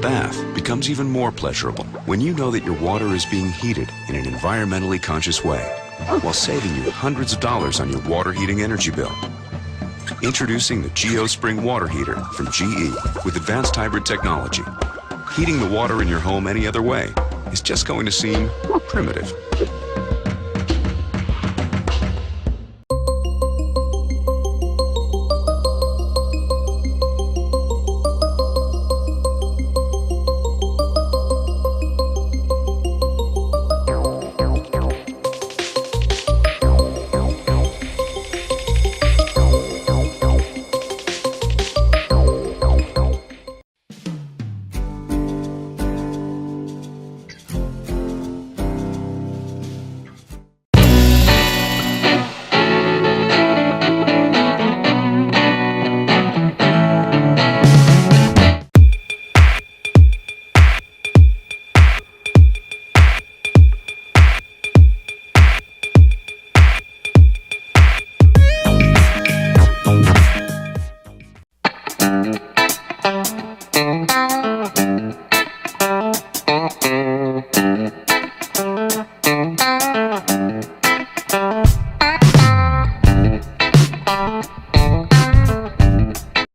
bath becomes even more pleasurable when you know that your water is being heated in an environmentally conscious way, while saving you hundreds of dollars on your water heating energy bill. Introducing the GeoSpring water heater from GE with advanced hybrid technology. Heating the water in your home any other way is just going to seem primitive.